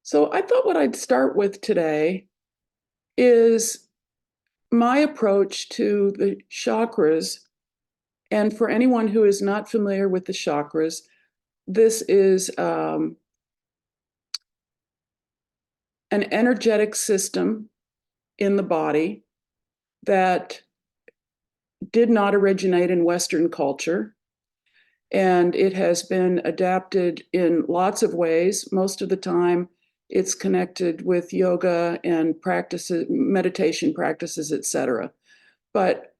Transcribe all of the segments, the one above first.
So I thought what I'd start with today is my approach to the chakras. And for anyone who is not familiar with the chakras, this is an energetic system in the body that did not originate in Western culture. And it has been adapted in lots of ways. Most of the time, it's connected with yoga and practices, meditation practices, etc. But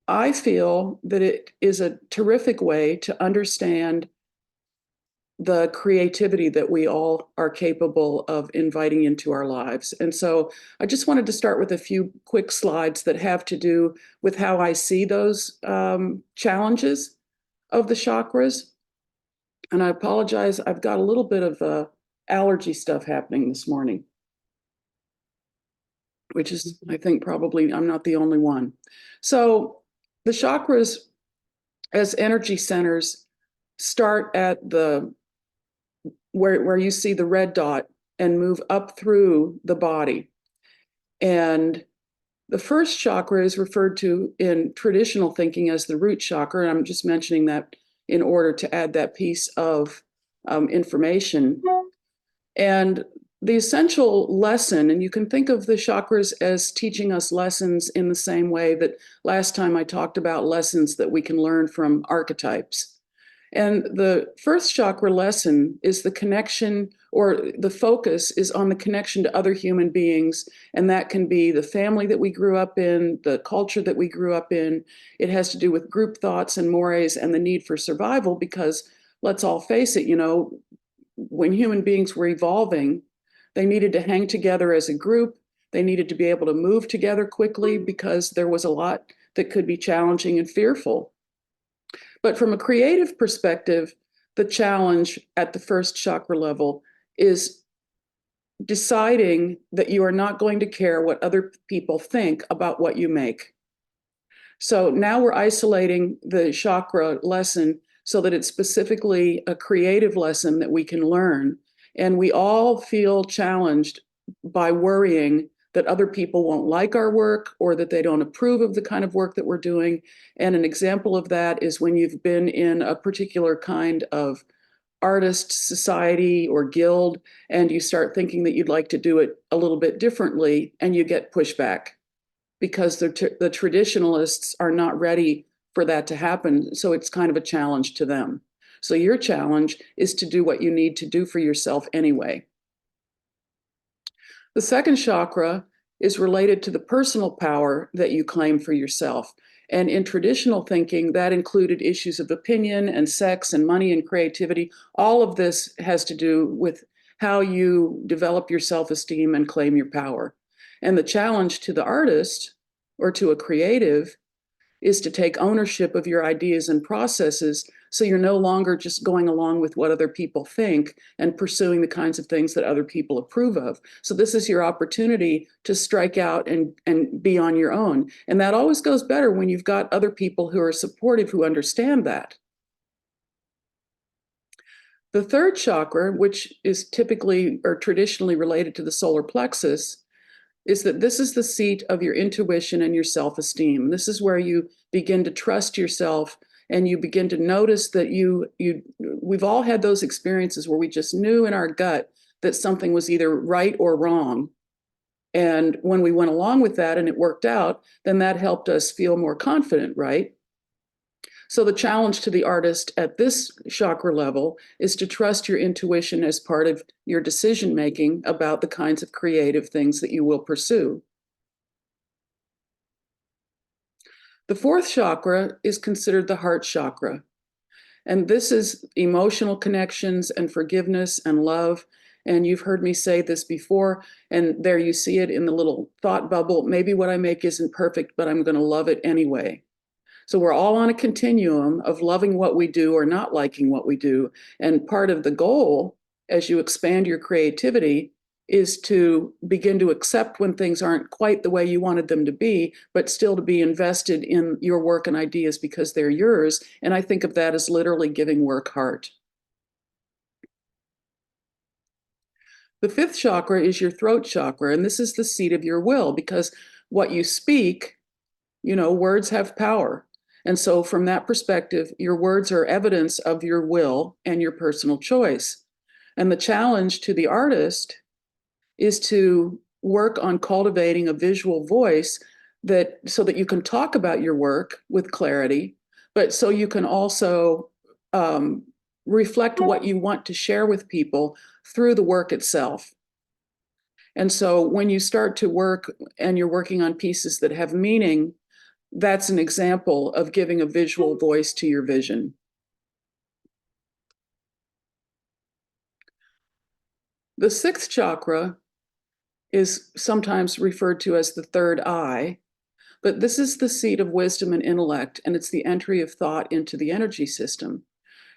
I feel that it is a terrific way to understand the creativity that we all are capable of inviting into our lives. And so I just wanted to start with a few quick slides that have to do with how I see those challenges of the chakras. And I apologize, I've got a little bit of allergy stuff happening this morning, which is, I think, probably I'm not the only one. So the chakras as energy centers start at the where you see the red dot and move up through the body. And the first chakra is referred to in traditional thinking as the root chakra. And I'm just mentioning that in order to add that piece of information. And the essential lesson, and you can think of the chakras as teaching us lessons in the same way that last time I talked about lessons that we can learn from archetypes. And the first chakra lesson is the connection, or the focus is on the connection to other human beings. And that can be the family that we grew up in, the culture that we grew up in. It has to do with group thoughts and mores and the need for survival, because let's all face it, when human beings were evolving, they needed to hang together as a group. They needed to be able to move together quickly because there was a lot that could be challenging and fearful. But from a creative perspective, the challenge at the first chakra level is deciding that you are not going to care what other people think about what you make. So now we're isolating the chakra lesson so that it's specifically a creative lesson that we can learn. And we all feel challenged by worrying that other people won't like our work or that they don't approve of the kind of work that we're doing. And an example of that is when you've been in a particular kind of artist society or guild, and you start thinking that you'd like to do it a little bit differently, and you get pushback because the traditionalists are not ready for that to happen. So it's kind of a challenge to them. So your challenge is to do what you need to do for yourself anyway. The second chakra is related to the personal power that you claim for yourself. And in traditional thinking, that included issues of opinion and sex and money and creativity. All of this has to do with how you develop your self-esteem and claim your power. And the challenge to the artist or to a creative is to take ownership of your ideas and processes, so you're no longer just going along with what other people think and pursuing the kinds of things that other people approve of. So this is your opportunity to strike out and be on your own. And that always goes better when you've got other people who are supportive, who understand that. The third chakra, which is typically or traditionally related to the solar plexus, is that this is the seat of your intuition and your self-esteem. This is where you begin to trust yourself, and you begin to notice that we've all had those experiences where we just knew in our gut that something was either right or wrong. And when we went along with that and it worked out, then that helped us feel more confident, right? So the challenge to the artist at this chakra level is to trust your intuition as part of your decision-making about the kinds of creative things that you will pursue. The fourth chakra is considered the heart chakra. And this is emotional connections and forgiveness and love. And you've heard me say this before, and there you see it in the little thought bubble. Maybe what I make isn't perfect, but I'm going to love it anyway. So we're all on a continuum of loving what we do or not liking what we do. And part of the goal, as you expand your creativity, is to begin to accept when things aren't quite the way you wanted them to be, but still to be invested in your work and ideas because they're yours. And I think of that as literally giving work heart. The fifth chakra is your throat chakra, and this is the seat of your will, because what you speak, words have power. And so from that perspective, your words are evidence of your will and your personal choice. And the challenge to the artist is to work on cultivating a visual voice so that you can talk about your work with clarity, but so you can also reflect what you want to share with people through the work itself. And so when you start to work and you're working on pieces that have meaning, that's an example of giving a visual voice to your vision. The sixth chakra is sometimes referred to as the third eye, but this is the seat of wisdom and intellect, and it's the entry of thought into the energy system.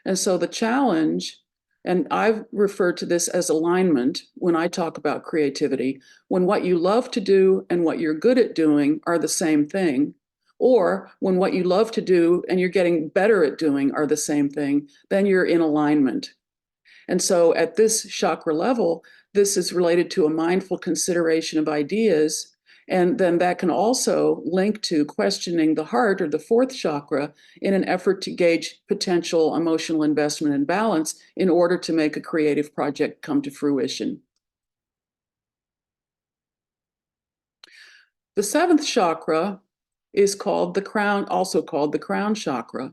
And so the challenge, and I've referred to this as alignment when I talk about creativity, when what you love to do and what you're good at doing are the same thing, or when what you love to do and you're getting better at doing are the same thing, then you're in alignment. And so at this chakra level, this is related to a mindful consideration of ideas. And then that can also link to questioning the heart or the fourth chakra in an effort to gauge potential emotional investment and balance in order to make a creative project come to fruition. The seventh chakra is called the crown, also called the crown chakra.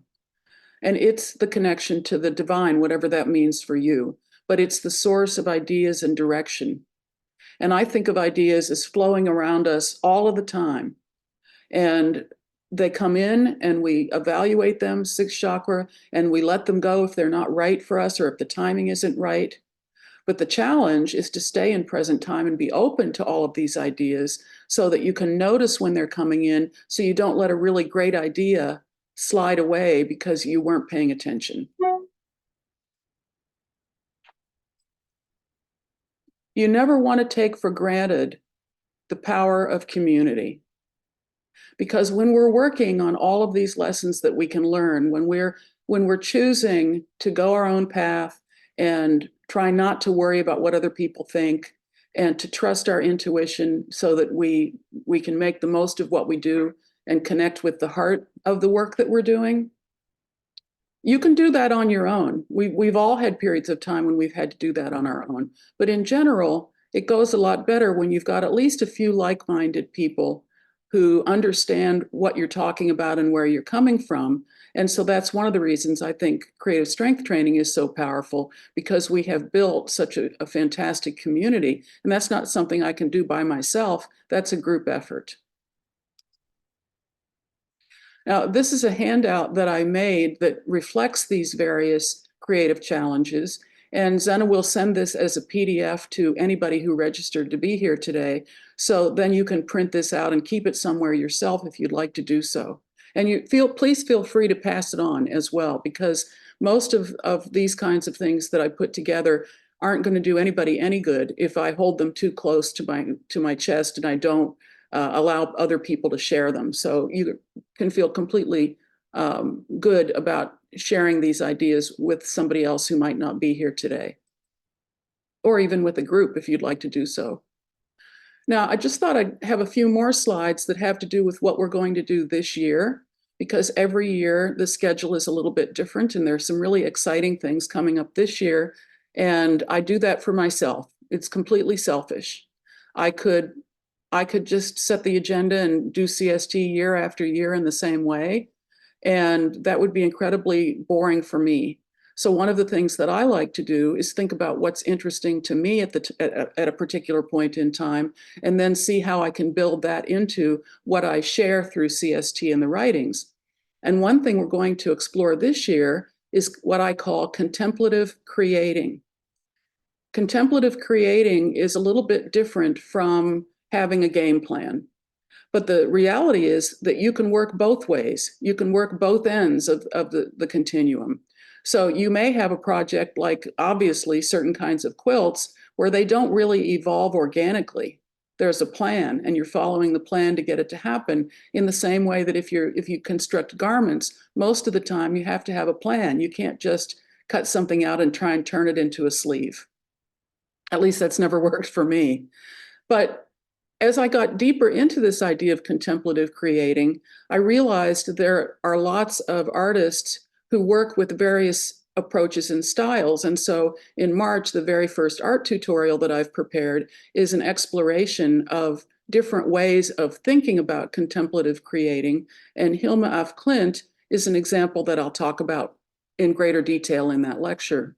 And it's the connection to the divine, whatever that means for you. But it's the source of ideas and direction. And I think of ideas as flowing around us all of the time. And they come in and we evaluate them, sixth chakra, and we let them go if they're not right for us or if the timing isn't right. But the challenge is to stay in present time and be open to all of these ideas so that you can notice when they're coming in, so you don't let a really great idea slide away because you weren't paying attention. You never want to take for granted the power of community. Because when we're working on all of these lessons that we can learn, when we're choosing to go our own path and try not to worry about what other people think and to trust our intuition so that we can make the most of what we do and connect with the heart of the work that we're doing, you can do that on your own. We've all had periods of time when we've had to do that on our own. But in general, it goes a lot better when you've got at least a few like-minded people who understand what you're talking about and where you're coming from. And so that's one of the reasons I think creative strength training is so powerful, because we have built such a fantastic community. And that's not something I can do by myself. That's a group effort. Now, this is a handout that I made that reflects these various creative challenges. And Zena will send this as a PDF to anybody who registered to be here today. So then you can print this out and keep it somewhere yourself if you'd like to do so. And please feel free to pass it on as well, because most of these kinds of things that I put together aren't going to do anybody any good if I hold them too close to my chest and I don't allow other people to share them. So you can feel completely good about sharing these ideas with somebody else who might not be here today, or even with a group if you'd like to do so. Now, I just thought I'd have a few more slides that have to do with what we're going to do this year, because every year the schedule is a little bit different and there's some really exciting things coming up this year. And I do that for myself. It's completely selfish. I could just set the agenda and do CST year after year in the same way, and that would be incredibly boring for me. So one of the things that I like to do is think about what's interesting to me at a particular point in time, and then see how I can build that into what I share through CST and the writings. And one thing we're going to explore this year is what I call contemplative creating. Contemplative creating is a little bit different from having a game plan. But the reality is that you can work both ways. You can work both ends of the continuum. So you may have a project like, obviously, certain kinds of quilts where they don't really evolve organically. There's a plan, and you're following the plan to get it to happen, in the same way that if you construct garments, most of the time you have to have a plan. You can't just cut something out and try and turn it into a sleeve. At least that's never worked for me. But as I got deeper into this idea of contemplative creating, I realized there are lots of artists who work with various approaches and styles. And so in March, the very first art tutorial that I've prepared is an exploration of different ways of thinking about contemplative creating. And Hilma af Klint is an example that I'll talk about in greater detail in that lecture.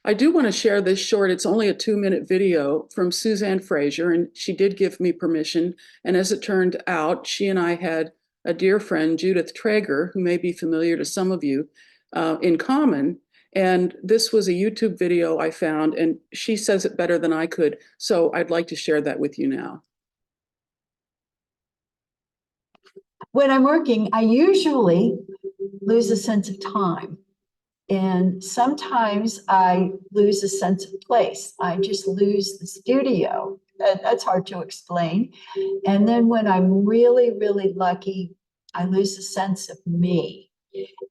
I do want to share this short, it's only a 2-minute video from Suzanne Fraser, and she did give me permission. And as it turned out, she and I had a dear friend, Judith Traeger, who may be familiar to some of you, in common. And this was a YouTube video I found, and she says it better than I could. So I'd like to share that with you now. When I'm working, I usually lose a sense of time. And sometimes I lose a sense of place. I just lose the studio. That's hard to explain. And then when I'm really, really lucky, I lose a sense of me.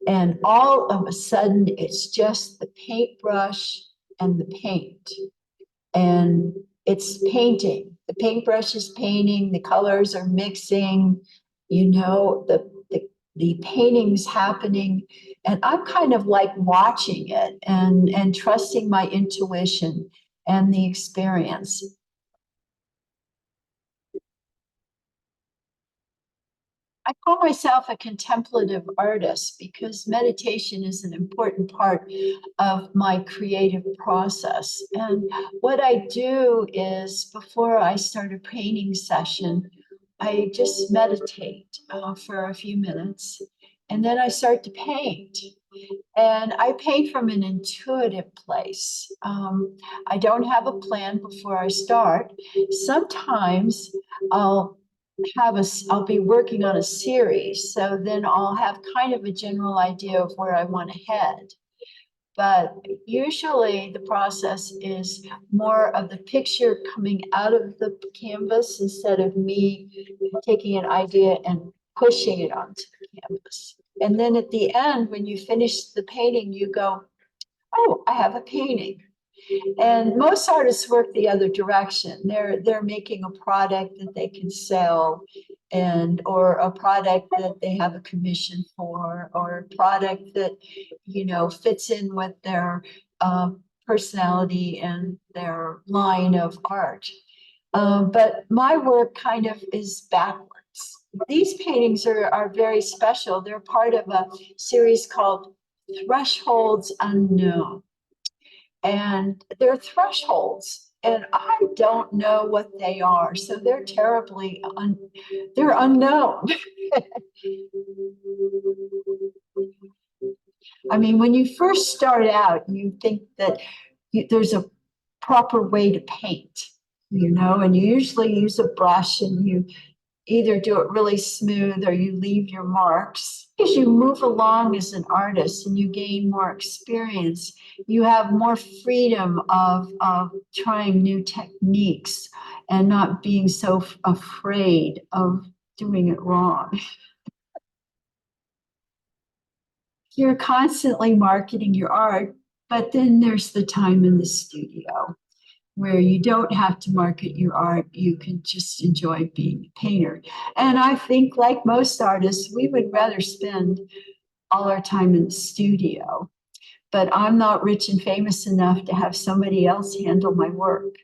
And all of a sudden, it's just the paintbrush and the paint. And it's painting. The paintbrush is painting, the colors are mixing, you know, the painting's happening. And I'm kind of like watching it and trusting my intuition and the experience. I call myself a contemplative artist because meditation is an important part of my creative process. And what I do is before I start a painting session, I just meditate for a few minutes, and then I start to paint. And I paint from an intuitive place. I don't have a plan before I start. Sometimes I'll be working on a series, so then I'll have kind of a general idea of where I want to head. But usually the process is more of the picture coming out of the canvas instead of me taking an idea and pushing it onto the canvas. And then at the end, when you finish the painting, you go, oh, I have a painting. And most artists work the other direction. They're making a product that they can sell, or a product that they have a commission for, or a product that, you know, fits in with their personality and their line of art. But my work kind of is backwards. These paintings are very special. They're part of a series called Thresholds Unknown. And they're thresholds, and I don't know what they are, so they're terribly they're unknown. I mean, when you first start out, you think that there's a proper way to paint, you know, and you usually use a brush and you either do it really smooth or you leave your marks. As you move along as an artist and you gain more experience, you have more freedom of trying new techniques and not being so afraid of doing it wrong. You're constantly marketing your art, but then there's the time in the studio where you don't have to market your art, you can just enjoy being a painter. And I think, like most artists, we would rather spend all our time in the studio, but I'm not rich and famous enough to have somebody else handle my work.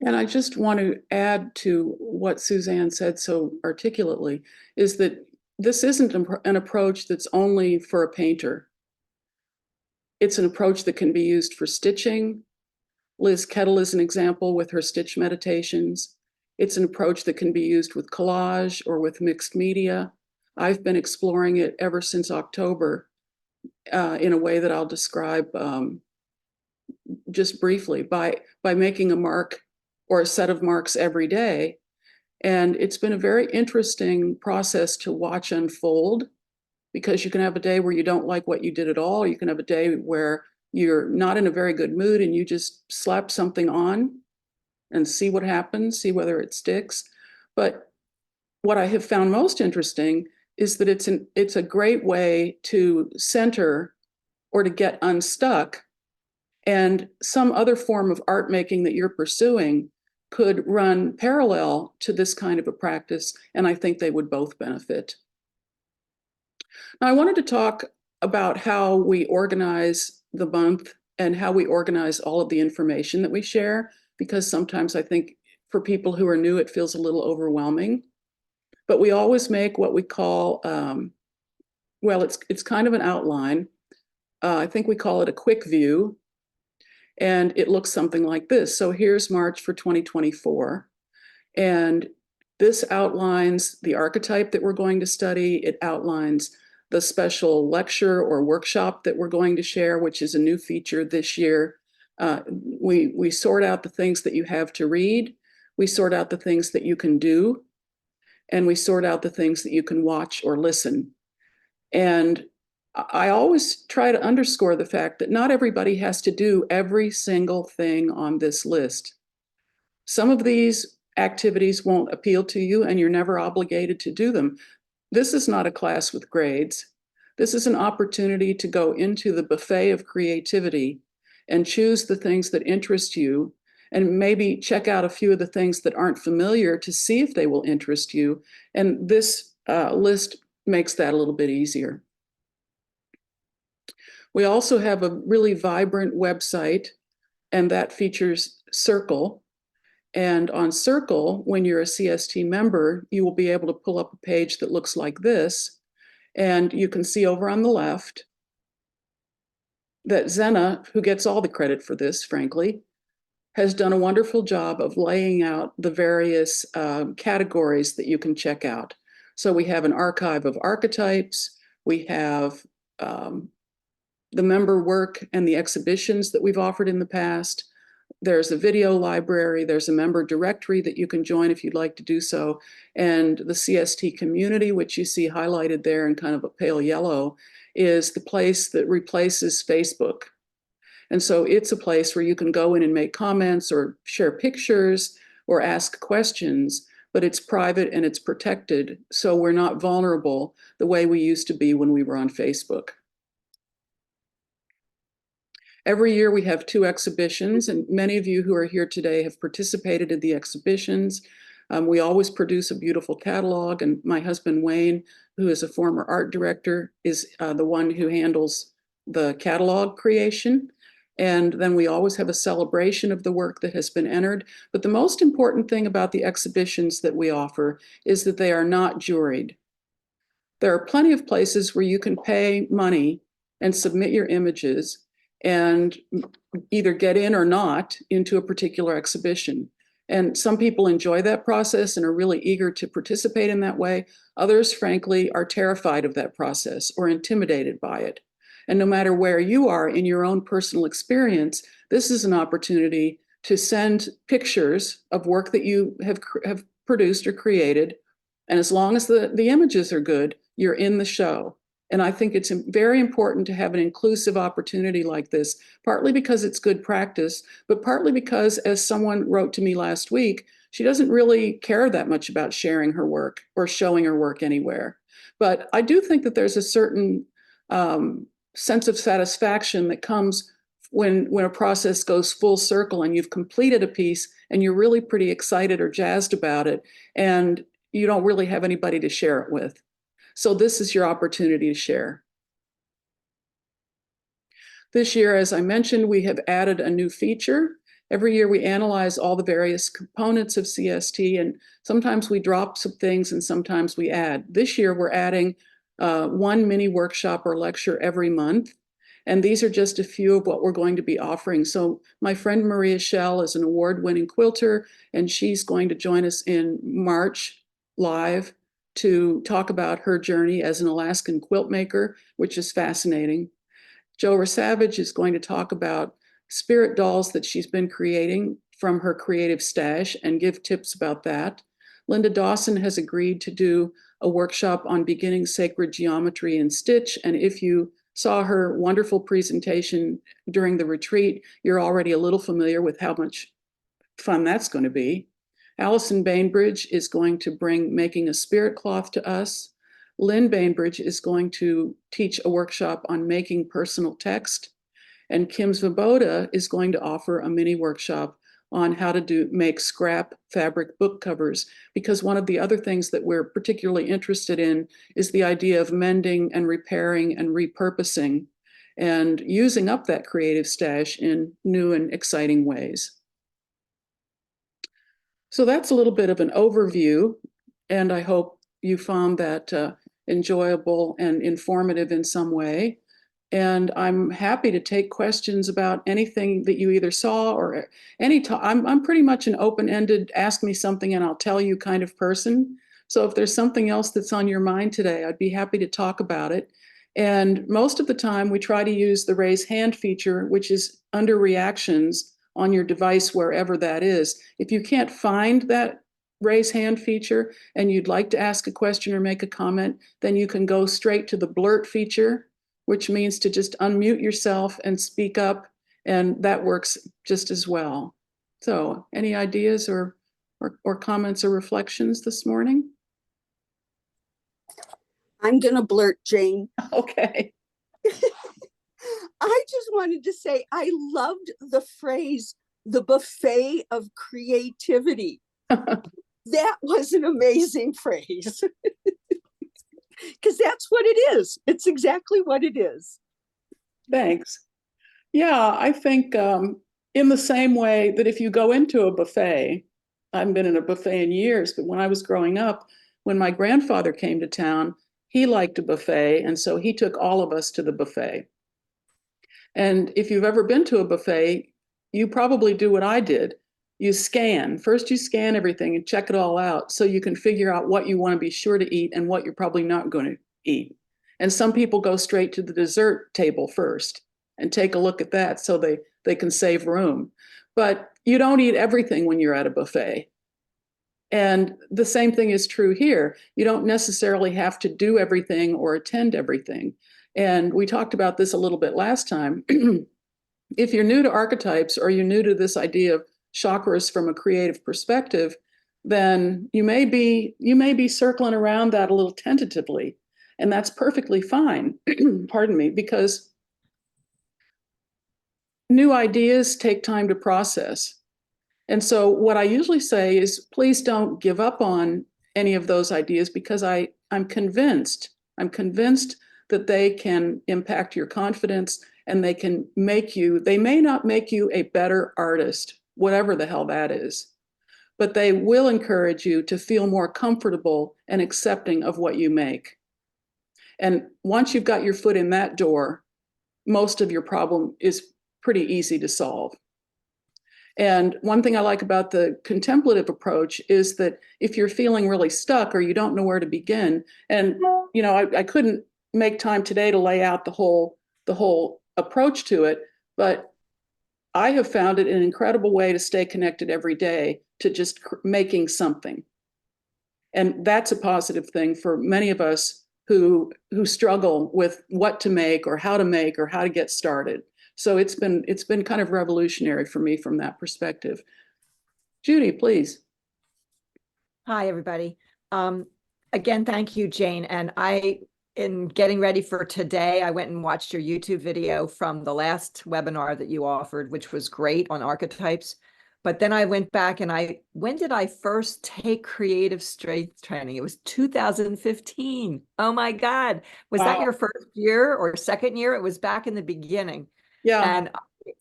And I just want to add to what Suzanne said so articulately, is that this isn't an approach that's only for a painter. It's an approach that can be used for stitching. Liz Kettle is an example with her stitch meditations. It's an approach that can be used with collage or with mixed media. I've been exploring it ever since October in a way that I'll describe just briefly by making a mark or a set of marks every day. And it's been a very interesting process to watch unfold, because you can have a day where you don't like what you did at all. You can have a day where you're not in a very good mood and you just slap something on. and see what happens, see whether it sticks. But what I have found most interesting is that it's a great way to center or to get unstuck, and some other form of art making that you're pursuing could run parallel to this kind of a practice, and I think they would both benefit. Now, I wanted to talk about how we organize the month and how we organize all of the information that we share, because sometimes I think for people who are new, it feels a little overwhelming. But we always make what we call, well, it's kind of an outline. I think we call it a quick view, and it looks something like this. So here's March for 2024, and this outlines the archetype that we're going to study. It outlines the special lecture or workshop that we're going to share, which is a new feature this year. We sort out the things that you have to read, we sort out the things that you can do, and we sort out the things that you can watch or listen. And I always try to underscore the fact that not everybody has to do every single thing on this list. Some of these activities won't appeal to you, and you're never obligated to do them. This is not a class with grades. This is an opportunity to go into the buffet of creativity and choose the things that interest you, and maybe check out a few of the things that aren't familiar to see if they will interest you. And this list makes that a little bit easier. We also have a really vibrant website, and that features Circle. And on Circle, when you're a CST member, you will be able to pull up a page that looks like this. And you can see over on the left that Zena, who gets all the credit for this, frankly, has done a wonderful job of laying out the various categories that you can check out. So we have an archive of archetypes. We have the member work and the exhibitions that we've offered in the past. There's a video library, there's a member directory that you can join if you'd like to do so. And the CST community, which you see highlighted there in kind of a pale yellow, is the place that replaces Facebook. And so it's a place where you can go in and make comments or share pictures or ask questions, but it's private and it's protected. So we're not vulnerable the way we used to be when we were on Facebook. Every year we have 2 exhibitions, and many of you who are here today have participated in the exhibitions. We always produce a beautiful catalog, and my husband Wayne, who is a former art director, is the one who handles the catalog creation. And then we always have a celebration of the work that has been entered. But the most important thing about the exhibitions that we offer is that they are not juried. There are plenty of places where you can pay money and submit your images and either get in or not into a particular exhibition. And some people enjoy that process and are really eager to participate in that way. Others, frankly, are terrified of that process or intimidated by it. And no matter where you are in your own personal experience, this is an opportunity to send pictures of work that you have produced or created. And as long as the images are good, you're in the show. And I think it's very important to have an inclusive opportunity like this, partly because it's good practice, but partly because, as someone wrote to me last week, she doesn't really care that much about sharing her work or showing her work anywhere. But I do think that there's a certain sense of satisfaction that comes when a process goes full circle and you've completed a piece and you're really pretty excited or jazzed about it, and you don't really have anybody to share it with. So this is your opportunity to share. This year, as I mentioned, we have added a new feature. Every year we analyze all the various components of CST, and sometimes we drop some things and sometimes we add. This year we're adding one mini workshop or lecture every month. And these are just a few of what we're going to be offering. So my friend Maria Schell is an award-winning quilter, and she's going to join us in March live to talk about her journey as an Alaskan quilt maker, which is fascinating. Jo Savage is going to talk about spirit dolls that she's been creating from her creative stash and give tips about that. Linda Dawson has agreed to do a workshop on beginning sacred geometry and stitch. And if you saw her wonderful presentation during the retreat, you're already a little familiar with how much fun that's going to be. Allison Bainbridge is going to bring making a spirit cloth to us. Lynn Bainbridge is going to teach a workshop on making personal text. And Kim Svoboda is going to offer a mini workshop on how to make scrap fabric book covers, because one of the other things that we're particularly interested in is the idea of mending and repairing and repurposing and using up that creative stash in new and exciting ways. So that's a little bit of an overview, and I hope you found that enjoyable and informative in some way. And I'm happy to take questions about anything that you either saw or any time. I'm pretty much an open-ended, ask me something and I'll tell you kind of person. So if there's something else that's on your mind today, I'd be happy to talk about it. And most of the time we try to use the raise hand feature, which is under reactions on your device, wherever that is. If you can't find that raise hand feature and you'd like to ask a question or make a comment, then you can go straight to the blurt feature, which means to just unmute yourself and speak up, and that works just as well. So any ideas or comments or reflections this morning? I'm going to blurt, Jane. Okay. I just wanted to say I loved the phrase, the buffet of creativity. That was an amazing phrase. Because that's what it is. It's exactly what it is. Thanks. Yeah, I think in the same way that if you go into a buffet, I haven't been in a buffet in years, but when I was growing up, when my grandfather came to town, he liked a buffet, and so he took all of us to the buffet. And if you've ever been to a buffet, you probably do what I did. You scan. First, you scan everything and check it all out so you can figure out what you want to be sure to eat and what you're probably not going to eat. And some people go straight to the dessert table first and take a look at that so they can save room. But you don't eat everything when you're at a buffet. And the same thing is true here. You don't necessarily have to do everything or attend everything. And we talked about this a little bit last time. If you're new to archetypes or you're new to this idea of chakras from a creative perspective, then you may be circling around that a little tentatively, and that's perfectly fine. Pardon me, because new ideas take time to process. And so what I usually say is, please don't give up on any of those ideas, because I'm convinced that they can impact your confidence, and they may not make you a better artist, whatever the hell that is, but they will encourage you to feel more comfortable and accepting of what you make. And once you've got your foot in that door, most of your problem is pretty easy to solve. And one thing I like about the contemplative approach is that if you're feeling really stuck or you don't know where to begin, and I couldn't make time today to lay out the whole approach to it, but I have found it an incredible way to stay connected every day to just making something. And that's a positive thing for many of us who struggle with what to make or how to get started. So it's been kind of revolutionary for me from that perspective. Judy, please. Hi, everybody. Again, thank you, Jane. And in getting ready for today, I went and watched your YouTube video from the last webinar that you offered, which was great, on archetypes. But then I went back and when did I first take creative strength training? It was 2015. Oh my God. Was that your first year or second year? It was back in the beginning. Yeah.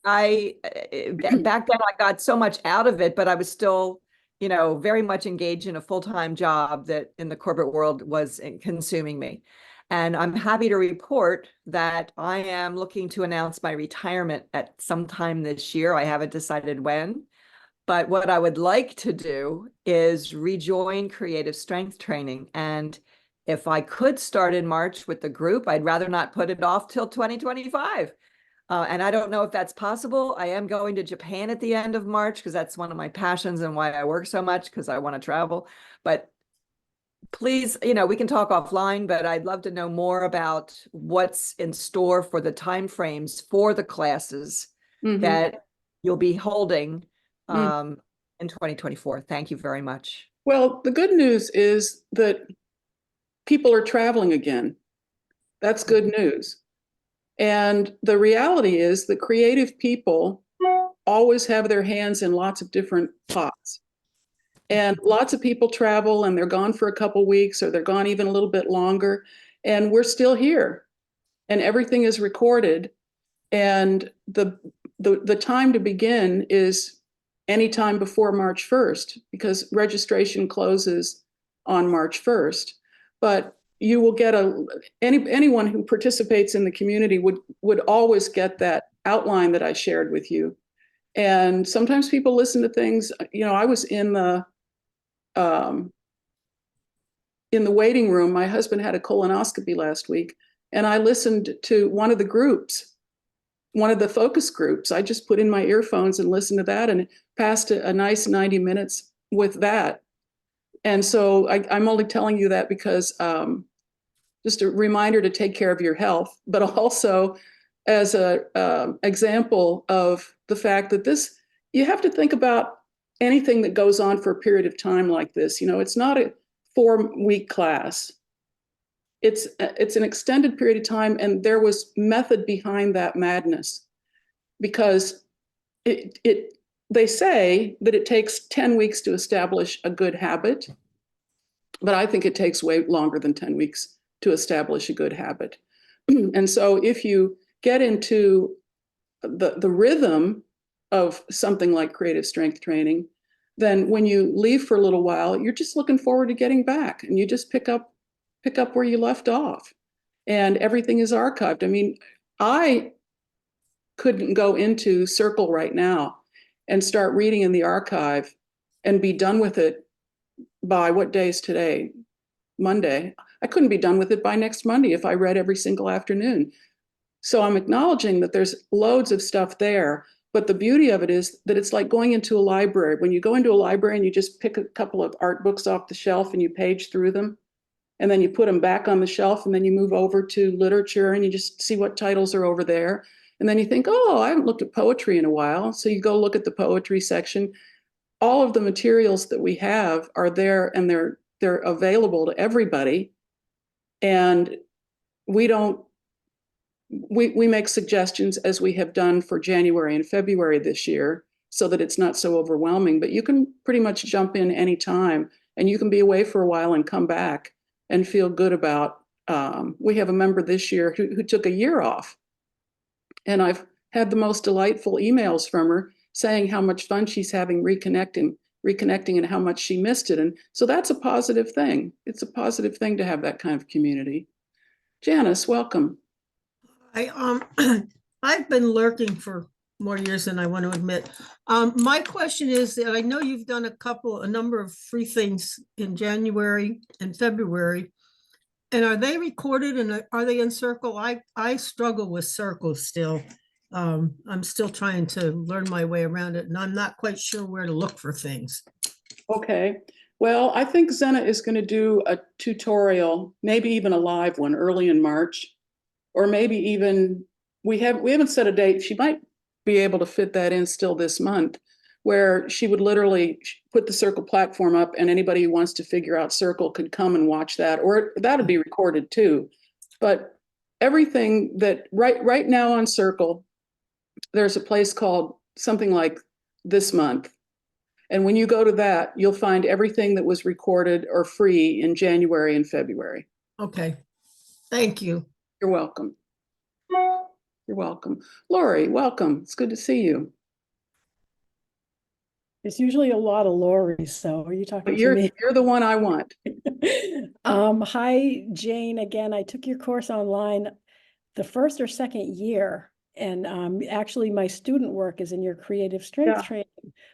And back then I got so much out of it, but I was still, very much engaged in a full-time job that in the corporate world was consuming me. And I'm happy to report that I am looking to announce my retirement at some time this year. I haven't decided when, but what I would like to do is rejoin creative strength training. And if I could start in March with the group, I'd rather not put it off till 2025. And I don't know if that's possible. I am going to Japan at the end of March because that's one of my passions and why I work so much, because I want to travel. But please, we can talk offline, but I'd love to know more about what's in store for the timeframes for the classes that you'll be holding in 2024. Thank you very much. Well, the good news is that people are traveling again. That's good news. And the reality is that creative people always have their hands in lots of different pots. And lots of people travel and they're gone for a couple weeks, or they're gone even a little bit longer. And we're still here, and everything is recorded. And the time to begin is anytime before March 1st, because registration closes on March 1st. But you will get anyone who participates in the community would always get that outline that I shared with you. And sometimes people listen to things, I was in the waiting room. My husband had a colonoscopy last week, and I listened to one of the groups, one of the focus groups. I just put in my earphones and listened to that, and passed a nice 90 minutes with that. And so I'm only telling you that because just a reminder to take care of your health, but also as a example of the fact that you have to think about anything that goes on for a period of time like this. It's not a 4-week class. It's an extended period of time, and there was method behind that madness, because they say that it takes 10 weeks to establish a good habit, but I think it takes way longer than 10 weeks to establish a good habit. And so if you get into the rhythm of something like creative strength training, then when you leave for a little while, you're just looking forward to getting back, and you just pick up where you left off, and everything is archived. I mean, I couldn't go into Circle right now and start reading in the archive and be done with it by, what day is today? Monday. I couldn't be done with it by next Monday if I read every single afternoon. So I'm acknowledging that there's loads of stuff there, but the beauty of it is that it's like going into a library. When you go into a library and you just pick a couple of art books off the shelf and you page through them, and then you put them back on the shelf, and then you move over to literature and you just see what titles are over there. And then you think, oh, I haven't looked at poetry in a while. So you go look at the poetry section. All of the materials that we have are there, and they're available to everybody. And we make suggestions, as we have done for January and February this year, so that it's not so overwhelming. But you can pretty much jump in anytime, and you can be away for a while and come back and feel good about. We have a member this year who took a year off, and I've had the most delightful emails from her saying how much fun she's having reconnecting, and how much she missed it. And so that's a positive thing. It's a positive thing to have that kind of community. Janice, welcome. I've been lurking for more years than I want to admit. My question is that I know you've done a number of free things in January and February, and are they recorded, and are they in Circle? I struggle with Circle still. I'm still trying to learn my way around it, and I'm not quite sure where to look for things. Okay. Well, I think Zena is going to do a tutorial, maybe even a live one early in March, or maybe even we haven't set a date. She might be able to fit that in still this month, where she would literally put the Circle platform up, and anybody who wants to figure out Circle could come and watch that, or that'll be recorded too. But everything that right now on Circle, there's a place called something like This Month. And when you go to that, you'll find everything that was recorded or free in January and February. Okay. Thank you. You're welcome. You're welcome. Lori, welcome. It's good to see you. There's usually a lot of Lori's, so are you talking But to you're me? the one I want. Hi, Jane. Again, I took your course online the first or second year, and actually my student work is in your creative strength training,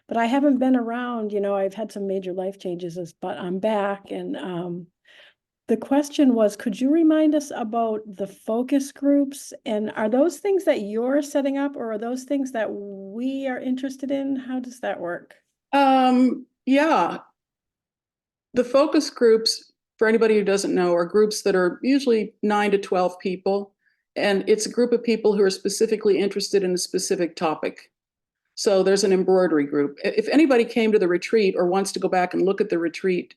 but I haven't been around. I've had some major life changes, but I'm back. And the question was, could you remind us about the focus groups? And are those things that you're setting up, or are those things that we are interested in? How does that work? Yeah. The focus groups, for anybody who doesn't know, are groups that are usually 9 to 12 people. And it's a group of people who are specifically interested in a specific topic. So there's an embroidery group. If anybody came to the retreat or wants to go back and look at the retreat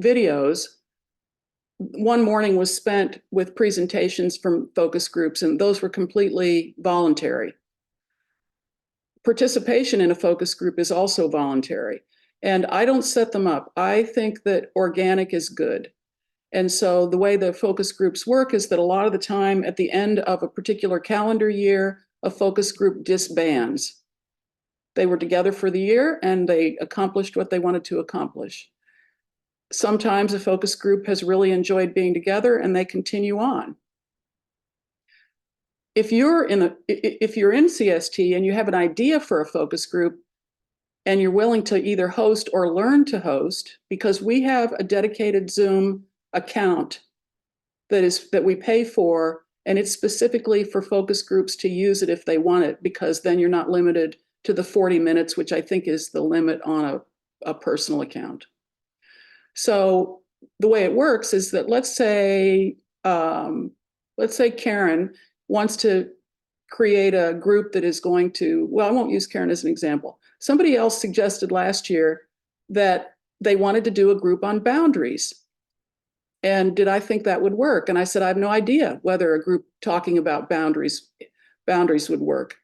videos, one morning was spent with presentations from focus groups, and those were completely voluntary. Participation in a focus group is also voluntary, and I don't set them up. I think that organic is good. And so the way the focus groups work is that a lot of the time at the end of a particular calendar year, a focus group disbands. They were together for the year and they accomplished what they wanted to accomplish. Sometimes a focus group has really enjoyed being together and they continue on. If you're in CST and you have an idea for a focus group and you're willing to either host or learn to host, because we have a dedicated Zoom account that we pay for, and it's specifically for focus groups to use it if they want it, because then you're not limited to the 40 minutes, which I think is the limit on a personal account. So the way it works is that let's say Karen wants to create a group that is going to, well, I won't use Karen as an example. Somebody else suggested last year that they wanted to do a group on boundaries. And did I think that would work? And I said, I have no idea whether a group talking about boundaries would work.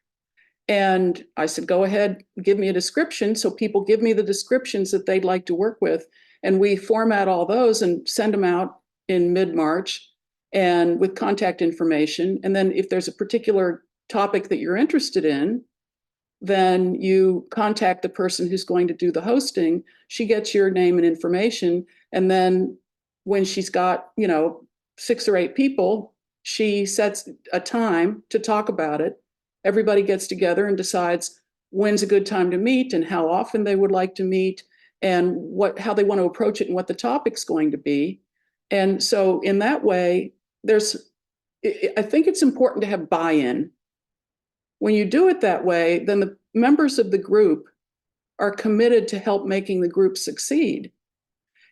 And I said, go ahead, give me a description. So people give me the descriptions that they'd like to work with. And we format all those and send them out in mid-March and with contact information. And then if there's a particular topic that you're interested in, then you contact the person who's going to do the hosting. She gets your name and information. And then when she's got, 6 or 8 people, she sets a time to talk about it. Everybody gets together and decides when's a good time to meet and how often they would like to meet and how they want to approach it and what the topic's going to be. And so in that way, I think it's important to have buy-in. When you do it that way, then the members of the group are committed to help making the group succeed.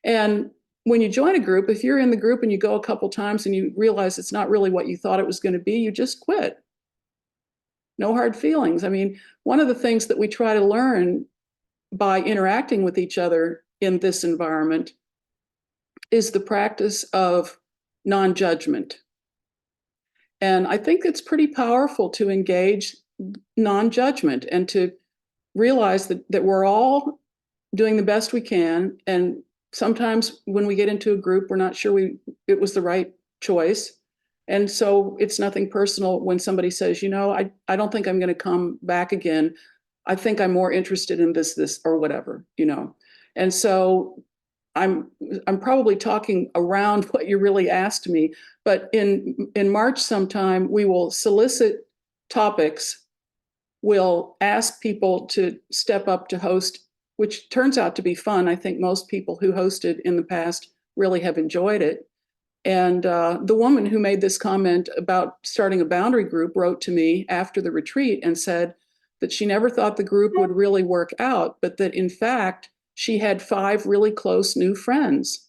And when you join a group, if you're in the group and you go a couple times and you realize it's not really what you thought it was going to be, you just quit. No hard feelings. I mean, one of the things that we try to learn by interacting with each other in this environment is the practice of non-judgment. And I think it's pretty powerful to engage non-judgment and to realize that we're all doing the best we can. And sometimes when we get into a group, we're not sure it was the right choice. And so it's nothing personal when somebody says, I don't think I'm going to come back again. I think I'm more interested in this, or whatever, And so I'm probably talking around what you really asked me, but in March sometime, we will solicit topics. We'll ask people to step up to host, which turns out to be fun. I think most people who hosted in the past really have enjoyed it. And the woman who made this comment about starting a boundary group wrote to me after the retreat and said that she never thought the group would really work out, but that in fact, she had 5 really close new friends.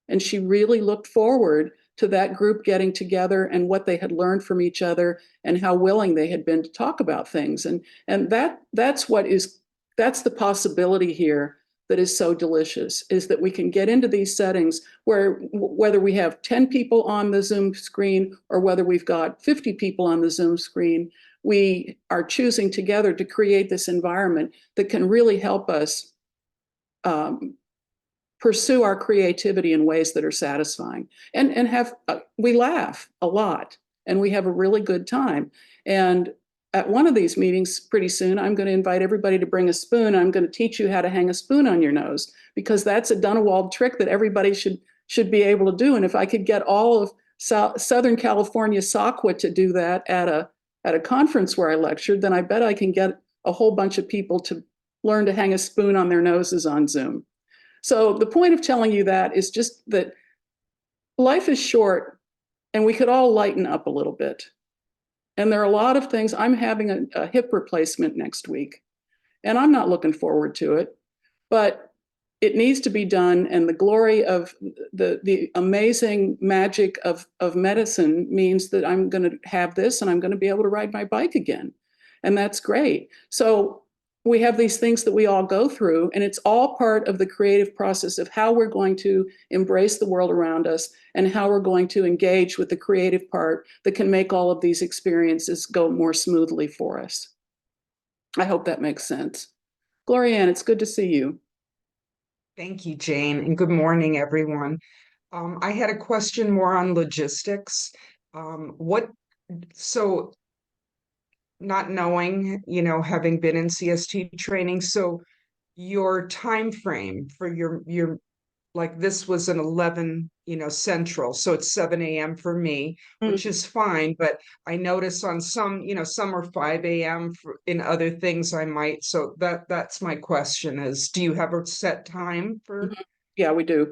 And she really looked forward to that group getting together and what they had learned from each other and how willing they had been to talk about things. And that's the possibility here that is so delicious, is that we can get into these settings where whether we have 10 people on the Zoom screen or whether we've got 50 people on the Zoom screen, we are choosing together to create this environment that can really help us pursue our creativity in ways that are satisfying and we laugh a lot and we have a really good time. And at one of these meetings pretty soon, I'm going to invite everybody to bring a spoon. I'm going to teach you how to hang a spoon on your nose, because that's a Dunewald trick that everybody should be able to do. And if I could get all of Southern California SAQA to do that at a conference where I lectured, then I bet I can get a whole bunch of people to learn to hang a spoon on their noses on Zoom. So the point of telling you that is just that life is short and we could all lighten up a little bit. And there are a lot of things. I'm having a hip replacement next week, and I'm not looking forward to it, but it needs to be done. And the glory of the amazing magic of medicine means that I'm going to have this and I'm going to be able to ride my bike again. And that's great. So we have these things that we all go through, and it's all part of the creative process of how we're going to embrace the world around us and how we're going to engage with the creative part that can make all of these experiences go more smoothly for us. I hope that makes sense. Gloria Ann, it's good to see you. Thank you, Jane, and good morning, everyone. I had a question more on logistics. So not knowing, having been in CST training, so your time frame for your like this was an 11, central, so it's 7 a.m. for me, which is fine, but I notice on some, some are 5 a.m. in other things I might, so that's my question is, do you have a set time for? Yeah, we do.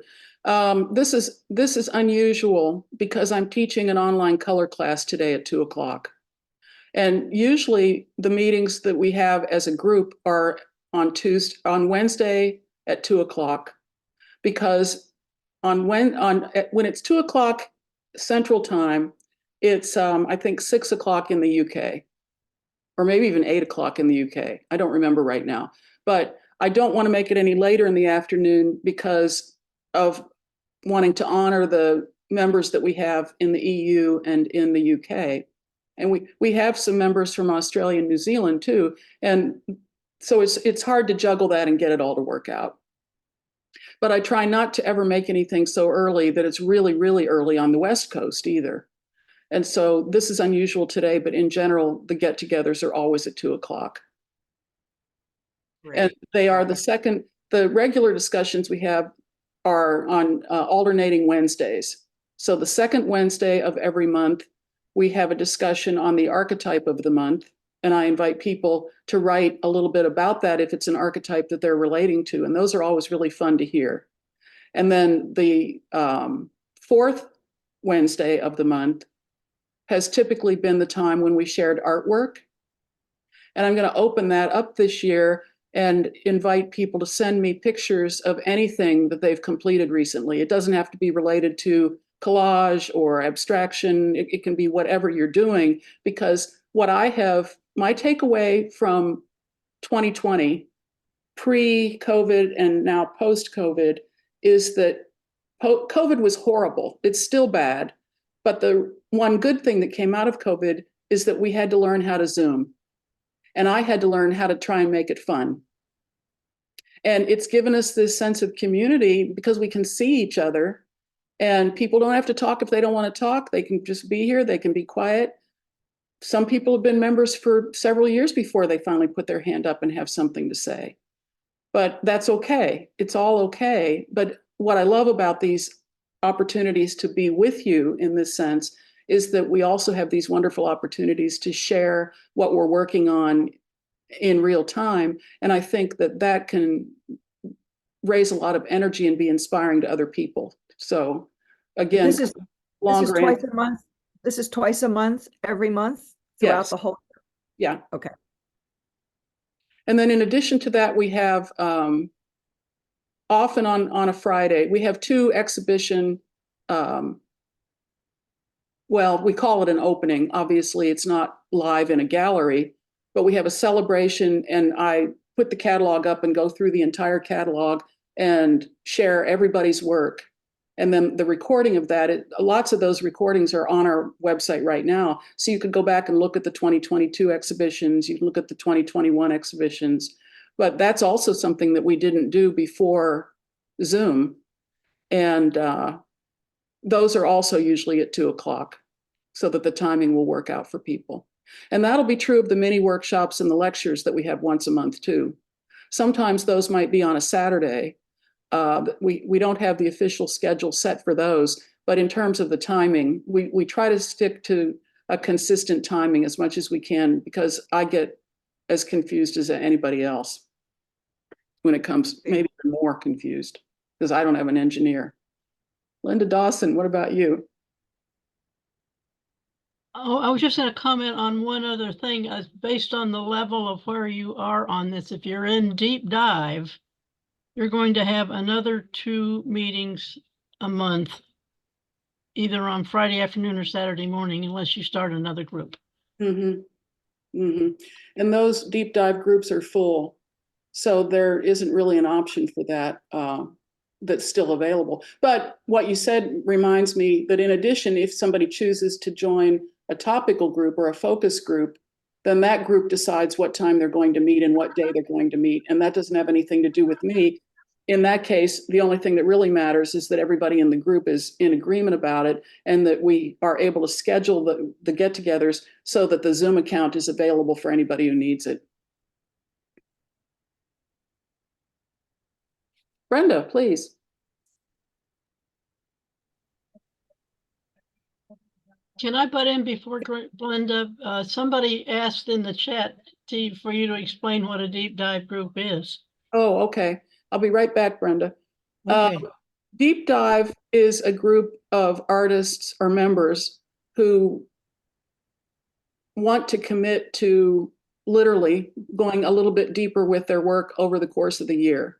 This is unusual because I'm teaching an online color class today at 2:00. And usually the meetings that we have as a group are on Wednesday at 2:00, because when it's 2:00 Central Time, it's I think 6:00 in the UK, or maybe even 8:00 in the UK. I don't remember right now, but I don't want to make it any later in the afternoon because of wanting to honor the members that we have in the EU and in the UK. And we have some members from Australia and New Zealand too. And so it's hard to juggle that and get it all to work out. But I try not to ever make anything so early that it's really, really early on the West Coast either. And so this is unusual today, but in general, the get-togethers are always at 2:00. And they are the regular discussions we have are on alternating Wednesdays. So the second Wednesday of every month, we have a discussion on the archetype of the month. And I invite people to write a little bit about that if it's an archetype that they're relating to. And those are always really fun to hear. And then the fourth Wednesday of the month has typically been the time when we shared artwork. And I'm going to open that up this year and invite people to send me pictures of anything that they've completed recently. It doesn't have to be related to collage or abstraction. It can be whatever you're doing, because my takeaway from 2020, pre-COVID and now post-COVID, is that COVID was horrible. It's still bad. But the one good thing that came out of COVID is that we had to learn how to Zoom. And I had to learn how to try and make it fun. And it's given us this sense of community because we can see each other, and people don't have to talk if they don't want to talk. They can just be here. They can be quiet. Some people have been members for several years before they finally put their hand up and have something to say. But that's okay. It's all okay. But what I love about these opportunities to be with you in this sense is that we also have these wonderful opportunities to share what we're working on in real time. And I think that can raise a lot of energy and be inspiring to other people. So again, This is twice a month. This is twice a month, every month throughout Yes. the whole. Yeah. Okay. And then in addition to that, we have often on a Friday, we have two exhibition, well, we call it an opening. Obviously, it's not live in a gallery, but we have a celebration, and I put the catalog up and go through the entire catalog and share everybody's work. And then the recording of that, lots of those recordings are on our website right now. So you could go back and look at the 2022 exhibitions, you can look at the 2021 exhibitions, but that's also something that we didn't do before Zoom. And those are also usually at 2:00, so that the timing will work out for people. And that'll be true of the mini workshops and the lectures that we have once a month too. Sometimes those might be on a Saturday. We don't have the official schedule set for those, but in terms of the timing, we try to stick to a consistent timing as much as we can, because I get as confused as anybody else when it comes, maybe even more confused, because I don't have an engineer. Linda Dawson, what about you? Oh, I was just going to comment on one other thing. Based on the level of where you are on this, if you're in deep dive, you're going to have another 2 meetings a month, either on Friday afternoon or Saturday morning, unless you start another group. Mm-hmm. And those deep dive groups are full. So there isn't really an option for that that's still available. But what you said reminds me that in addition, if somebody chooses to join a topical group or a focus group, then that group decides what time they're going to meet and what day they're going to meet. And that doesn't have anything to do with me. In that case, the only thing that really matters is that everybody in the group is in agreement about it and that we are able to schedule the get-togethers so that the Zoom account is available for anybody who needs it. Brenda, please. Can I butt in before Glenda? Somebody asked in the chat for you to explain what a deep dive group is. Oh, okay. I'll be right back, Brenda. Okay. Deep Dive is a group of artists or members who want to commit to literally going a little bit deeper with their work over the course of the year.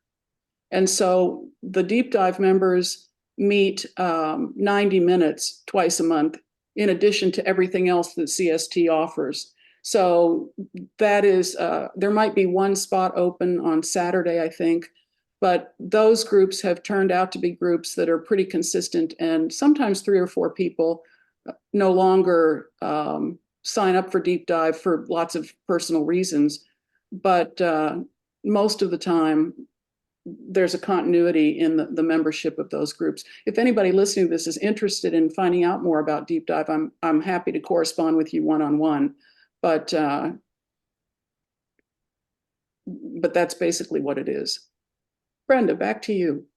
And so the Deep Dive members meet 90 minutes twice a month, in addition to everything else that CST offers. So that is, there might be one spot open on Saturday, I think, but those groups have turned out to be groups that are pretty consistent, and sometimes 3 or 4 people no longer sign up for Deep Dive for lots of personal reasons. But most of the time, there's a continuity in the membership of those groups. If anybody listening to this is interested in finding out more about Deep Dive, I'm happy to correspond with you one-on-one. But that's basically what it is. Brenda, back to you.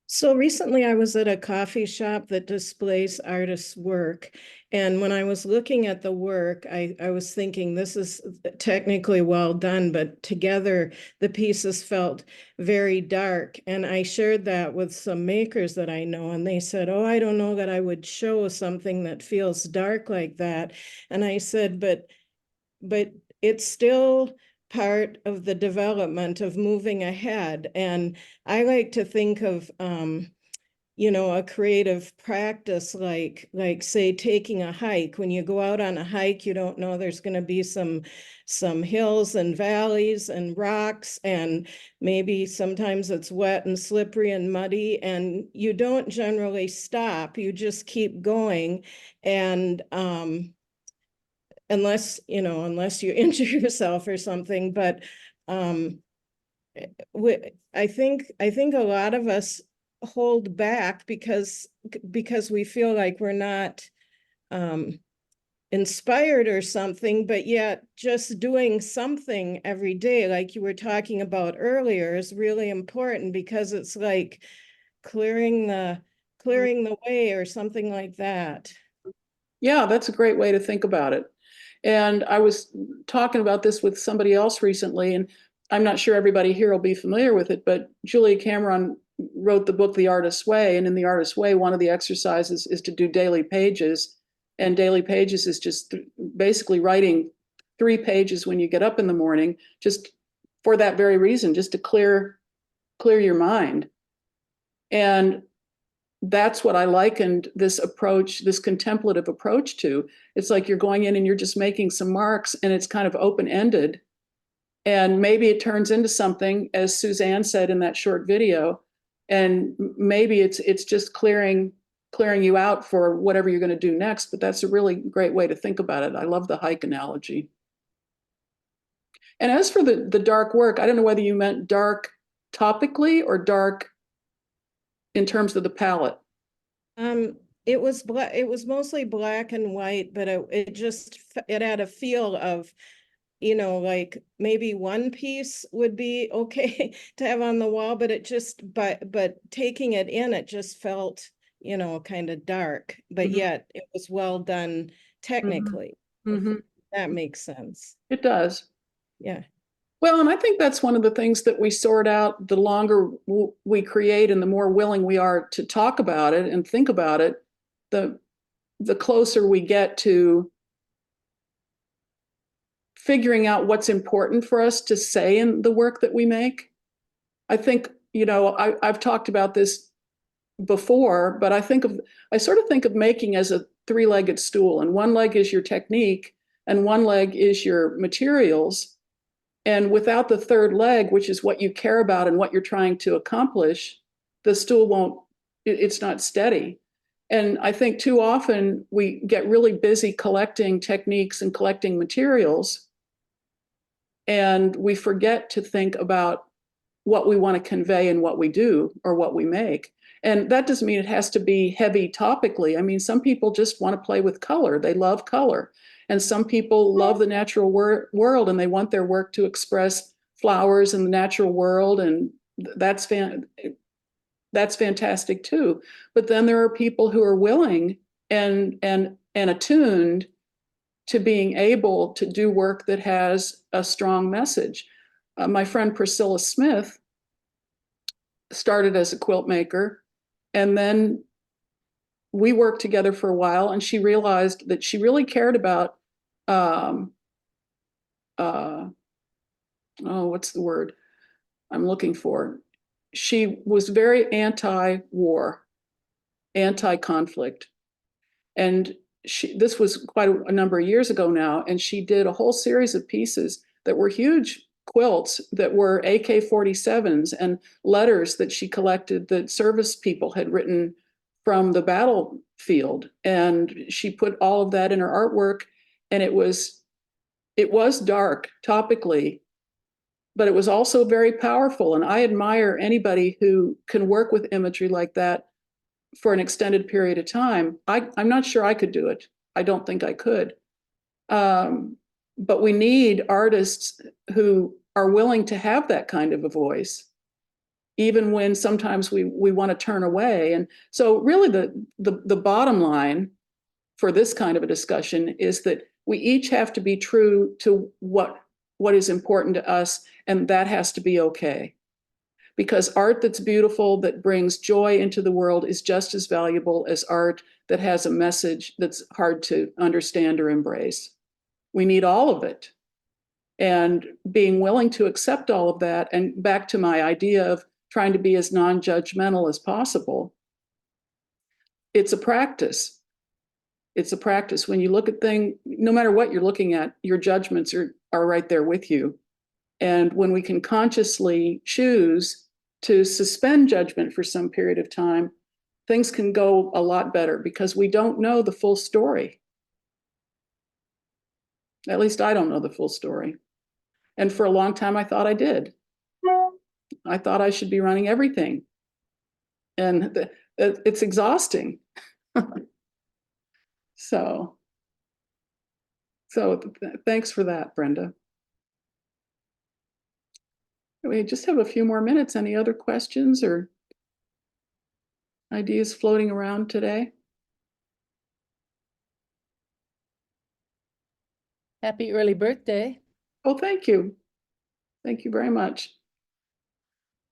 So recently I was at a coffee shop that displays artists' work. And when I was looking at the work, I was thinking this is technically well done, but together the pieces felt very dark. And I shared that with some makers that I know, and they said, oh, I don't know that I would show something that feels dark like that. And I said, but it's still part of the development of moving ahead. And I like to think of, you know, a creative practice like say taking a hike. When you go out on a hike, you don't know there's going to be some hills and valleys and rocks, and maybe sometimes it's wet and slippery and muddy, and you don't generally stop. You just keep going. And unless you injure yourself or something. But I think a lot of us hold back because we feel like we're not inspired or something, but yet just doing something every day, like you were talking about earlier, is really important, because it's like clearing the way or something like that. Yeah, that's a great way to think about it. And I was talking about this with somebody else recently, and I'm not sure everybody here will be familiar with it, but Julia Cameron wrote the book, The Artist's Way. And in The Artist's Way, one of the exercises is to do daily pages. And daily pages is just basically writing 3 pages when you get up in the morning, just for that very reason, just to clear your mind. And that's what I likened this approach, this contemplative approach to. It's like you're going in and you're just making some marks, and it's kind of open-ended. And maybe it turns into something, as Suzanne said in that short video, and maybe it's just clearing you out for whatever you're going to do next. But that's a really great way to think about it. I love the hike analogy. And as for the dark work, I don't know whether you meant dark topically or dark in terms of the palette. It was black. It was mostly black and white, but it had a feel of, you know, like maybe one piece would be okay to have on the wall, but but taking it in, it just felt, you know, kind of dark, but yet it was well done technically. That makes sense. It does. Yeah. Well, and I think that's one of the things that we sort out the longer we create and the more willing we are to talk about it and think about it, the closer we get to figuring out what's important for us to say in the work that we make. I think, you know, I've talked about this before, but I sort of think of making as a 3-legged stool, and one leg is your technique, and one leg is your materials. And without the third leg, which is what you care about and what you're trying to accomplish, the stool won't, it's not steady. And I think too often we get really busy collecting techniques and collecting materials, and we forget to think about what we want to convey in what we do or what we make. And that doesn't mean it has to be heavy topically. I mean, some people just want to play with color. They love color. And some people love the natural world and they want their work to express flowers in the natural world. And that's fantastic too. But then there are people who are willing and attuned to being able to do work that has a strong message. My friend Priscilla Smith started as a quilt maker, and then we worked together for a while, and she realized that she really cared about what's the word I'm looking for? She was very anti-war, anti-conflict. And this was quite a number of years ago now, and she did a whole series of pieces that were huge quilts that were AK-47s and letters that she collected that service people had written from the battlefield. And she put all of that in her artwork, and it was dark topically, but it was also very powerful. And I admire anybody who can work with imagery like that for an extended period of time. I'm not sure I could do it. I don't think I could. But we need artists who are willing to have that kind of a voice, even when sometimes we want to turn away. And so really the bottom line for this kind of a discussion is that we each have to be true to what is important to us, and that has to be okay. Because art that's beautiful, that brings joy into the world, is just as valuable as art that has a message that's hard to understand or embrace. We need all of it. And being willing to accept all of that, and back to my idea of trying to be as non-judgmental as possible, it's a practice. It's a practice. When you look at things, no matter what you're looking at, your judgments are right there with you. And when we can consciously choose to suspend judgment for some period of time, things can go a lot better, because we don't know the full story. At least I don't know the full story. And for a long time, I thought I did. I thought I should be running everything. And it's exhausting. So thanks for that, Brenda. We just have a few more minutes. Any other questions or ideas floating around today? Happy early birthday. Oh, thank you. Thank you very much.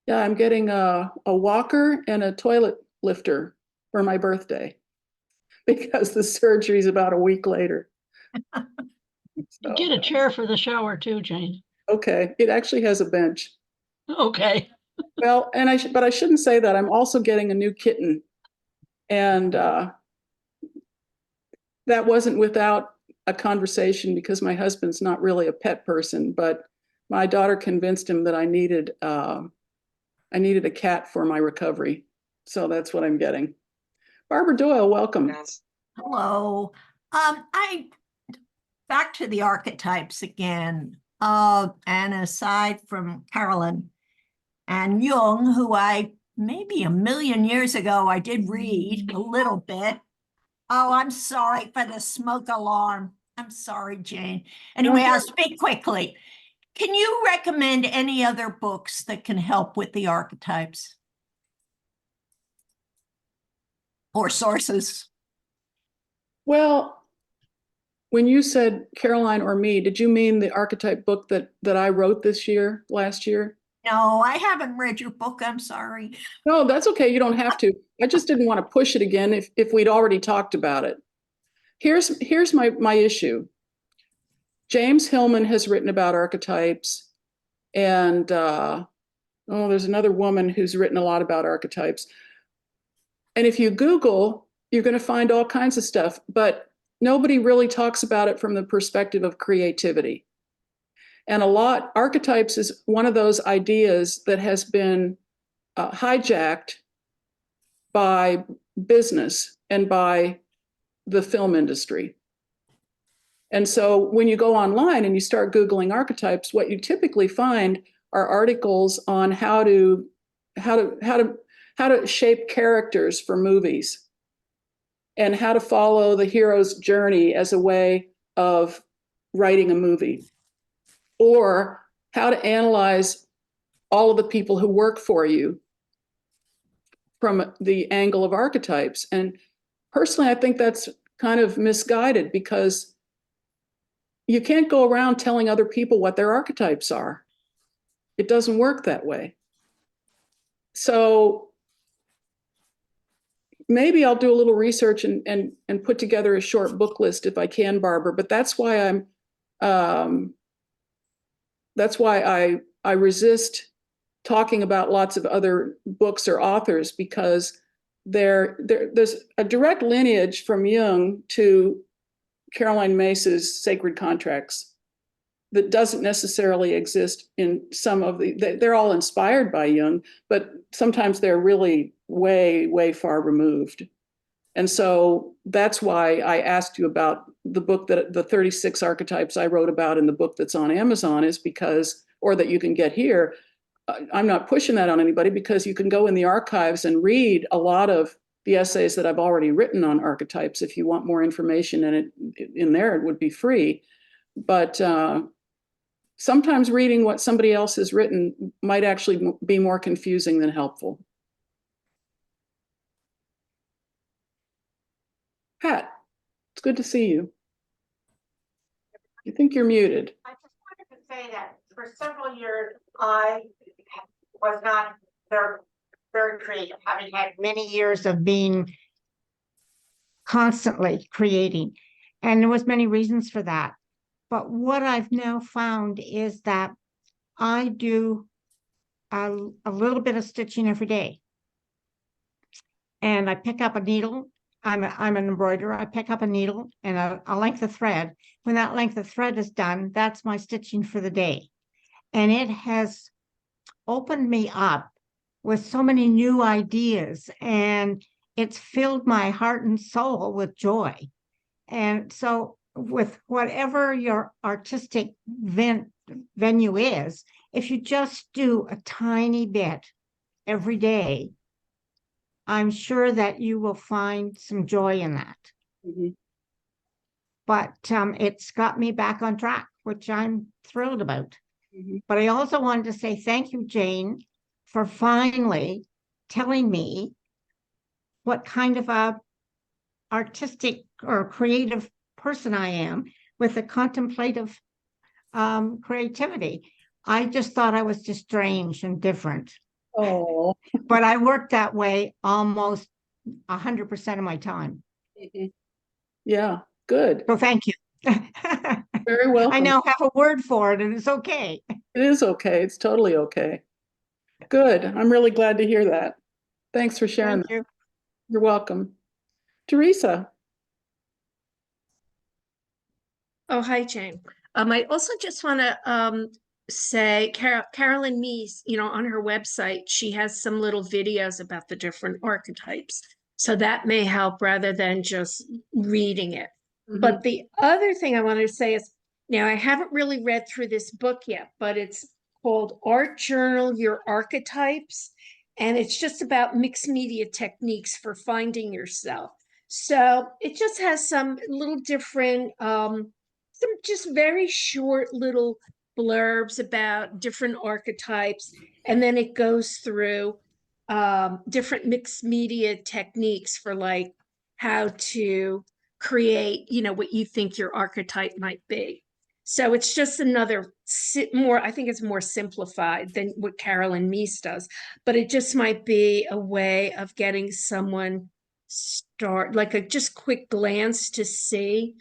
Yeah, I'm getting a walker and a toilet lifter for my birthday, because the surgery is about a week later. So, Get a chair for the shower too, Jane. okay, it actually has a bench. Okay. Well, and but I shouldn't say that. I'm also getting a new kitten, and that wasn't without a conversation, because my husband's not really a pet person, but my daughter convinced him that I needed a cat for my recovery. So that's what I'm getting. Barbara Doyle, welcome. Yes. Hello. Back to the archetypes again. And aside from Carolyn and Jung, who I maybe a million years ago I did read a little bit. Oh, I'm sorry for the smoke alarm. I'm sorry, Jane. Anyway, I'll speak quickly. Can you recommend any other books that can help with the archetypes? Or sources? Well, when you said Caroline or me, did you mean the archetype book that I wrote last year? No, I haven't read your book. I'm sorry. No, that's okay. You don't have to. I just didn't want to push it again if we'd already talked about it. Here's my issue. James Hillman has written about archetypes, and there's another woman who's written a lot about archetypes. And if you Google, you're going to find all kinds of stuff. But nobody really talks about it from the perspective of creativity. And archetypes is one of those ideas that has been hijacked by business and by the film industry. And so when you go online and you start Googling archetypes, what you typically find are articles on how to shape characters for movies and how to follow the hero's journey as a way of writing a movie, or how to analyze all of the people who work for you from the angle of archetypes. And personally, I think that's kind of misguided, because you can't go around telling other people what their archetypes are. It doesn't work that way. So maybe I'll do a little research and put together a short book list if I can, Barbara, but that's why I resist talking about lots of other books or authors, because there's a direct lineage from Jung to Caroline Myss's Sacred Contracts that doesn't necessarily exist in some of they're all inspired by Jung, but sometimes they're really way, way far removed. And so that's why I asked you about the book, that the 36 archetypes I wrote about in the book that's on Amazon, is because, or that you can get here. I'm not pushing that on anybody, because you can go in the archives and read a lot of the essays that I've already written on archetypes. If you want more information in there, it would be free. But sometimes reading what somebody else has written might actually be more confusing than helpful. Pat, it's good to see you. I think you're muted. I just wanted to say that for several years, I was not very creative, having had many years of being constantly creating. And there was many reasons for that. But what I've now found is that I do a little bit of stitching every day. And I pick up a needle. I'm an embroiderer. I pick up a needle and a length of thread. When that length of thread is done, that's my stitching for the day. And it has opened me up with so many new ideas, and it's filled my heart and soul with joy. And so with whatever your artistic venue is, if you just do a tiny bit every day, I'm sure that you will find some joy in that. Mm-hmm. But it's got me back on track, which I'm thrilled about. Mm-hmm. But I also wanted to say thank you, Jane, for finally telling me what kind of a artistic or creative person I am with a contemplative creativity. I just thought I was just strange and different. Oh, but I work that way almost 100% of my time. mm-hmm. Yeah, good. So thank you. Very welcome. I now have a word for it, and it's okay. It is okay. It's totally okay. Good. I'm really glad to hear that. Thanks for sharing. Thank you. You're welcome. Teresa. Oh, hi, Jane. I also just want to say Carolyn Myss, on her website, she has some little videos about the different archetypes. So that may help rather than just reading it. Mm-hmm. But the other thing I wanted to say is, now I haven't really read through this book yet, but it's called Art Journal Your Archetypes. And it's just about mixed media techniques for finding yourself. So it just has some little different, some just very short little blurbs about different archetypes. And then it goes through different mixed media techniques for like how to create, what you think your archetype might be. So it's just another I think it's more simplified than what Carolyn Myss does, but it just might be a way of getting someone start, like a just quick glance to see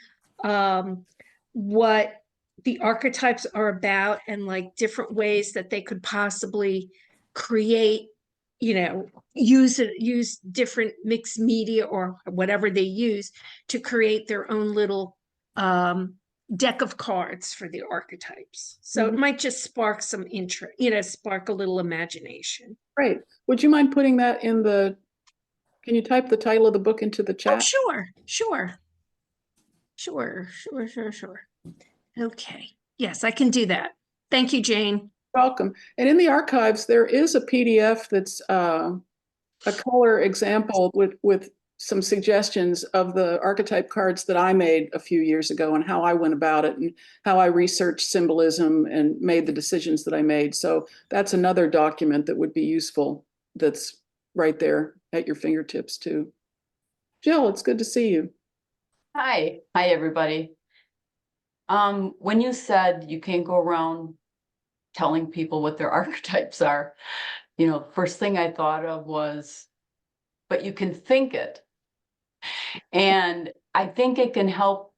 what the archetypes are about and like different ways that they could possibly create use different mixed media or whatever they use to create their own little deck of cards for the archetypes. So it might just spark some interest, spark a little imagination. Great. Would you mind putting that in can you type the title of the book into the Oh, chat? sure. Okay. Yes, I can do that. Thank you, Jane. Welcome. And in the archives, there is a PDF that's a color example with some suggestions of the archetype cards that I made a few years ago and how I went about it and how I researched symbolism and made the decisions that I made. So that's another document that would be useful that's right there at your fingertips too. Jill, it's good to see you. Hi everybody. When you said you can't go around telling people what their archetypes are, first thing I thought of was, but you can think it. And I think it can help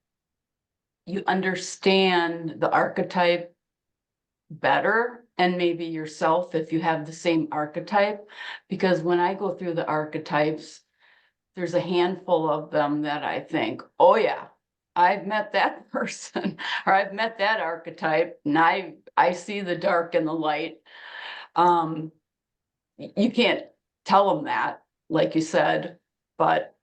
you understand the archetype better and maybe yourself if you have the same archetype. Because when I go through the archetypes, there's a handful of them that I think, oh yeah, I've met that person or I've met that archetype and I see the dark and the light. You can't tell them that, like you said, but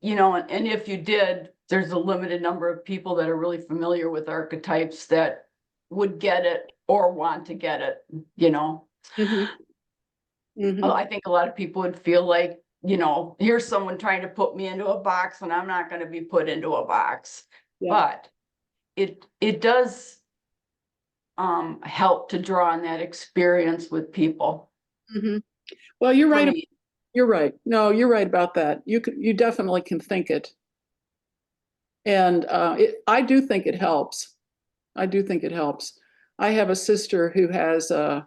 and if you did, there's a limited number of people that are really familiar with archetypes that would get it or want to get it, Well, I think a lot of people would feel like, here's someone trying to put me into a box and I'm not going to be put into a box. Yeah. But it does help to draw on that experience with people. Well, you're right. You're right. No, you're right about that. You definitely can think it. And I do think it helps. I do think it helps. I have a sister who has a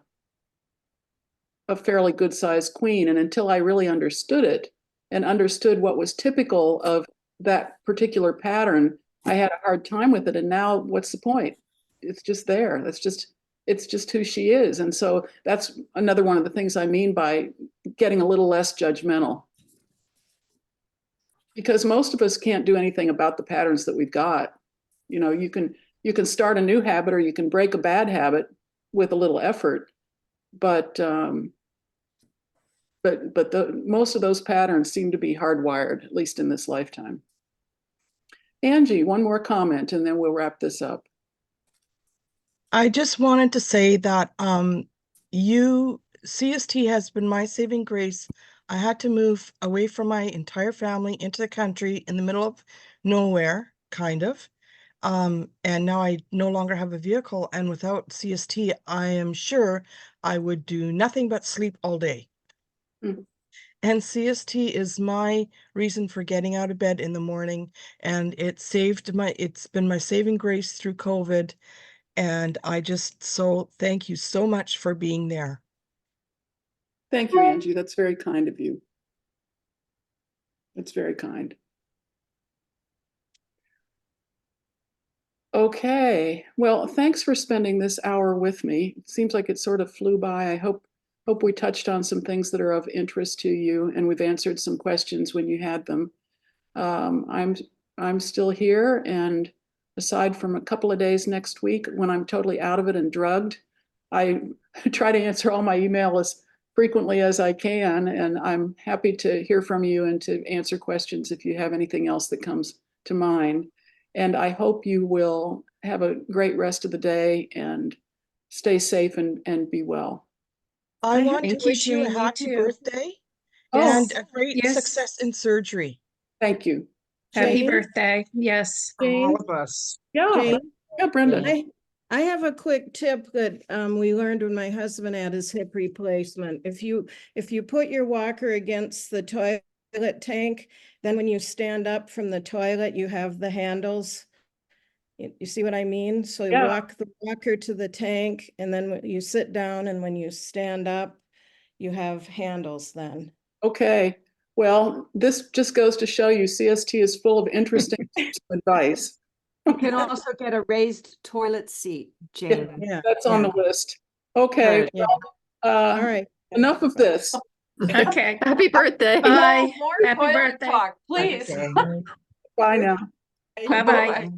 fairly good sized queen. And until I really understood it and understood what was typical of that particular pattern, I had a hard time with it. And now what's the point? It's just there. It's just who she is. And so that's another one of the things I mean by getting a little less judgmental. Because most of us can't do anything about the patterns that we've got. You can start a new habit or you can break a bad habit with a little effort. But most of those patterns seem to be hardwired, at least in this lifetime. Angie, one more comment and then we'll wrap this up. I just wanted to say that CST has been my saving grace. I had to move away from my entire family into the country in the middle of nowhere, kind of. And now I no longer have a vehicle. And without CST, I am sure I would do nothing but sleep all day. Mm-hmm. And CST is my reason for getting out of bed in the morning. And it's been my saving grace through COVID. And thank you so much for being there. Thank you, Angie. That's very kind of you. That's very kind. Okay. Well, thanks for spending this hour with me. It seems like it sort of flew by. I hope we touched on some things that are of interest to you and we've answered some questions when you had them. I'm still here, and aside from a couple of days next week when I'm totally out of it and drugged, I try to answer all my email as frequently as I can, and I'm happy to hear from you and to answer questions if you have anything else that comes to mind. And I hope you will have a great rest of the day and stay safe and be well. I want to wish you a happy birthday and a great success in surgery. Thank you. Happy birthday. Yes. All of us. Yeah. Yeah, Brenda. I have a quick tip that we learned when my husband had his hip replacement. If you put your walker against the toilet tank, then when you stand up from the toilet, you have the handles. You see what I mean? So you walk the walker to the tank, and then when you sit down and when you stand up, you have handles then. Okay. Well, this just goes to show you CST is full of interesting advice. You can also get a raised toilet seat, Jane. Yeah, that's on the list. Okay. All right. Enough of this. Okay, Happy birthday. bye. More Happy toilet birthday. talk, please. Okay. Bye now. Bye-bye. Bye-bye.